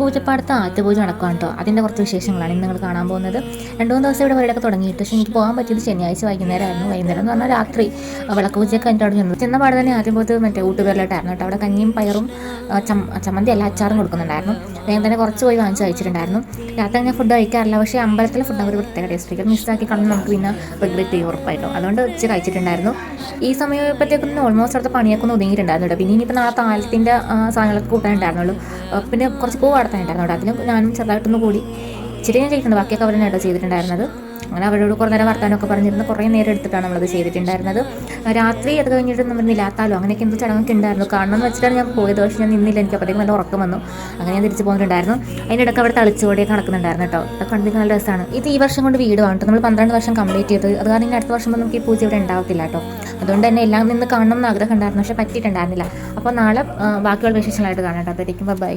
പൂജപ്പാടത്ത് ആറ്റുപൂജ നടക്കുകയാണ് കേട്ടോ. അതിൻ്റെ കുറച്ച് വിശേഷങ്ങളാണ് ഇന്ന് നിങ്ങൾ കാണാൻ പോകുന്നത്. 2-3 ദിവസം ഇവിടെ പരിപാടിയൊക്കെ തുടങ്ങിയിട്ട്, പക്ഷേ എനിക്ക് പോകാൻ പറ്റിയത് ശനിയാഴ്ച വൈകുന്നേരമായിരുന്നു. വൈകുന്നേരം എന്ന് പറഞ്ഞാൽ രാത്രി വിളക്ക് പൂജയൊക്കെ എൻ്റെ അവിടെ ചെന്ന പാടെ തന്നെ ആദ്യം പോയിട്ട് മറ്റേ ഊട്ടുപേരിലോട്ടായിരുന്നു കേട്ടോ. അവിടെ കഞ്ഞിയും പയറും ചമ്മന്തി അല്ല അച്ചാറും കൊടുക്കുന്നുണ്ടായിരുന്നു. വേഗം തന്നെ കുറച്ച് പോയി വാങ്ങിച്ച് കഴിച്ചിട്ടുണ്ടായിരുന്നു. രാത്രി ഞാൻ ഫുഡ് കഴിക്കാറില്ല, പക്ഷേ അമ്പലത്തിലെ ഫുഡ് ഒരു പ്രത്യേക ടേസ്റ്റ് മിസ്സാക്കി കളഞ്ഞ് നമുക്ക് പിന്നെ റിഗ്രറ്റ് ചെയ്യും ഉറപ്പായിട്ടും. അതുകൊണ്ട് ഉച്ച കഴിച്ചിട്ടുണ്ടായിരുന്നു. ഈ സമയപ്പോഴത്തേക്കും ഓൾമോസ്റ്റ് അടുത്ത പണിയൊക്കെ ഒന്ന് ഒതുങ്ങിയിട്ടുണ്ടായിരുന്നു കേട്ടോ. പിന്നെ ഇനിയിപ്പോൾ നാളെ താലത്തിൻ്റെ സാധനങ്ങളൊക്കെ കൂട്ടാനുണ്ടായിരുന്നുള്ളൂ. പിന്നെ കുറച്ച് പൂ വളർത്താനുണ്ടായിരുന്നു അവിടെ. അതിലും ഞാനും ചെറുതായിട്ടൊന്ന് കൂടി ഇച്ചിരി ഞാൻ ചെയ്തിട്ടുണ്ട്. ബാക്കിയൊക്കെ അവരെ കേട്ടോ ചെയ്തിട്ടുണ്ടായിരുന്നത്. അങ്ങനെ അവരോട് കുറേ നേരം വർത്താനമൊക്കെ പറഞ്ഞിരുന്നു. കുറേ നേരം എടുത്തിട്ടാണ് നമ്മളത് ചെയ്തിട്ടുണ്ടായിരുന്നത്. രാത്രി അത് കഴിഞ്ഞിട്ട് നമ്മൾ നിലാത്താലോ അങ്ങനെയൊക്കെ എന്തോ ചടങ്ങൊക്കെ ഉണ്ടായിരുന്നു. കാണണമെന്ന് വെച്ചിട്ടാണ് ഞാൻ പോയത്. പക്ഷേ ഞാൻ നിന്നില്ല, എനിക്ക് അപ്പോഴത്തേക്കും നല്ല ഉറക്കം വന്നു. അങ്ങനെ ഞാൻ തിരിച്ച് പോകുന്നുണ്ടായിരുന്നു. അതിനിടയ്ക്ക് അവിടെ തളിച്ചുകൂടിയൊക്കെ നടക്കുന്നുണ്ടായിരുന്നു കേട്ടോ. അത് കണ്ടിട്ട് നല്ല രസമാണ്. ഇത് ഈ വർഷം കൊണ്ട് വീട് വാങ്ങിട്ട് നമ്മൾ 12 വർഷം കംപ്ലീറ്റ് ചെയ്തത്. അത് കാരണം അടുത്ത വർഷം നമുക്ക് ഈ പൂജ ഇവിടെ ഉണ്ടാവത്തില്ല കേട്ടോ. അതുകൊണ്ട് തന്നെ എല്ലാം നിന്ന് കാണണം എന്ന് ആഗ്രഹം ഉണ്ടായിരുന്നു, പക്ഷേ പറ്റിയിട്ടുണ്ടായിരുന്നില്ല. അപ്പോൾ നാളെ ബാക്കിയുള്ള വിശേഷങ്ങളായിട്ട് കാണാം കേട്ടോ. അപ്പോഴത്തേക്കും ബൈ.